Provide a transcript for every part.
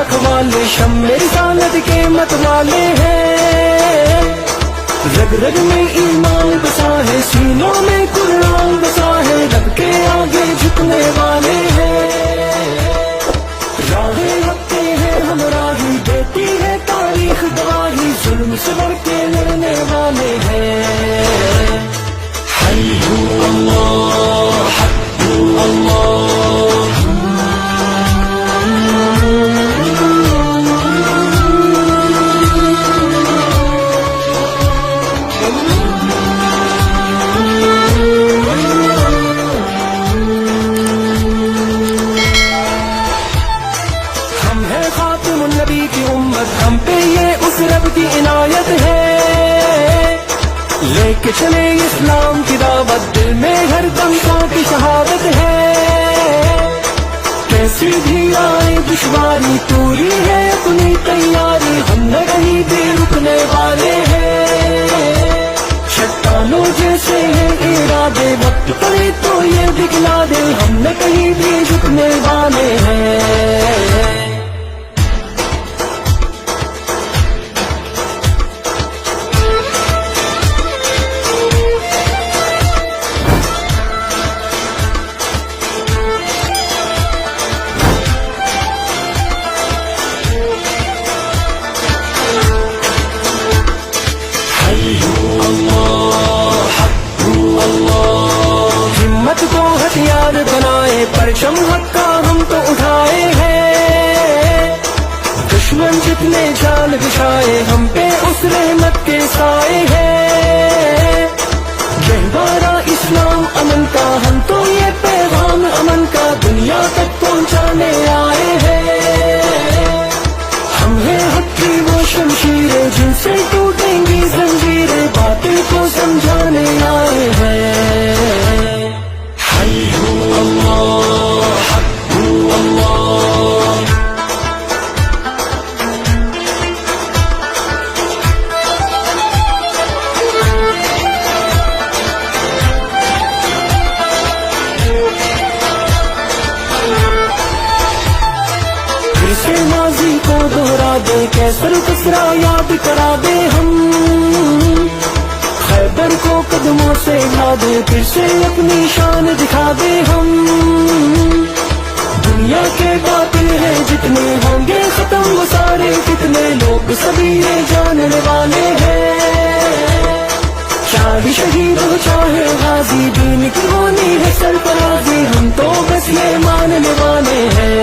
रखवाले, शम्मे रिसालत के मतवाले हैं। रग रग में ईमान बसा है, सीनों में कुरान बसा है, रब के आगे झुकने वाले हैं। राहें हक़ हैं हमराही, देती है तारीख गवाही, जुल्म से बढ़ के लड़ने वाले हैं। हय्यू अल्लाह हय्यू अल्लाह। नबी की उम्मत, हम पे ये उस रब की इनायत है। लेके चले इस्लाम की दावत, दिल में हर दम की शहादत है। कैसी भी आए दुश्वारी, पूरी है अपनी तैयारी, हम न कहीं भी रुकने वाले हैं। चट्टानों जैसे है इरादे, वक्त पड़े तो ये दिखला दे, हम न कहीं भी झुकने वाले हैं। हिम्मत को हथियार बनाए, परचम हक का हम तो उठाए हैं। दुश्मन जितने जाल बिछाए, हम पे उस रहमत के साए हैं। गहवारा इस्लाम अमन का, हम तो ये पैगाम अमन का दुनिया तक पहुंचाने आए हैं। हम हैं हक की वो शमशीरें, जिनसे टूटेंगी जंजीरें, बातें को समझाने आए हैं। हय्यू अल्लाह हय्यू अल्लाह। फिर से माजी को दोहरा दे, कैसर कसरा याद करा दे हम। खैबर को कदमों से ला दे, फिर से अपनी शान दिखा दे हम। दुनिया के बातिल हैं जितने, होंगे खत्म वो सारे कितने, लोग सभी ये जानने वाले हैं। चाहे शहीद हो चाहे गाजी, दीन की होनी है सरफराजी, हम तो बस ये मानने वाले हैं।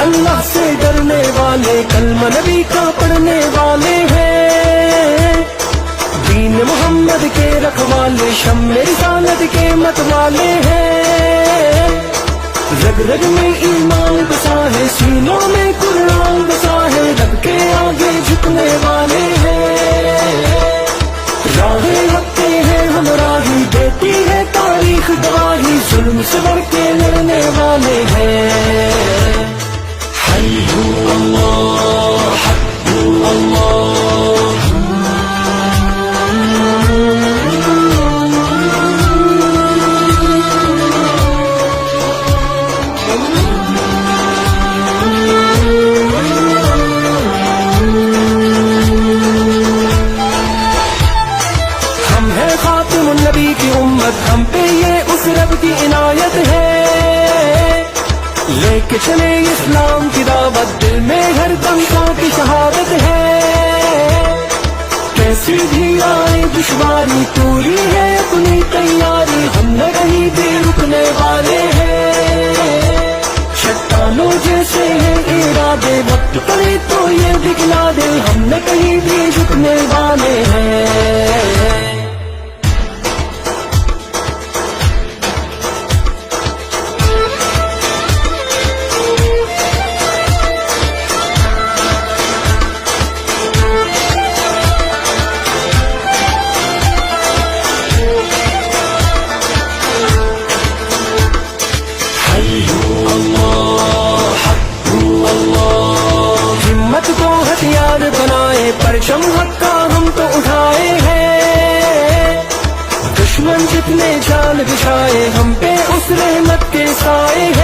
अल्लाह से डरने वाले, कलमा नबी का पढ़ने वाले हैं। दीन मोहम्मद के रखवाले, शम्मे रिसालत के मतवाले हैं। रग रग में ईमान बसा है, सीनों में कुरान बसा है, रब के आगे झुकने वाले हैं। राहें हक़ हैं हमराही, देती है तारीख गवाही, जुल्म से बढ़ के लड़ने वाले हैं। हय्यू अल्लाह हय्यू अल्लाह। हम हैं खातिमुन नबी की उम्मत, हम पे ये उस रब की इनायत है। लेके चले इस्लाम की दावत, दिल में हर दम की शहादत है। कैसी भी आए दुश्वारी, पूरी है अपनी तैयारी, हम न कहीं भी रुकने वाले हैं। चट्टानों जैसे है इरादे, वक्त पड़े तो ये दिखला दे, हम न कहीं भी झुकने वाले हैं। بخشائے ہم پہ اس رحمت کے سائے ہیں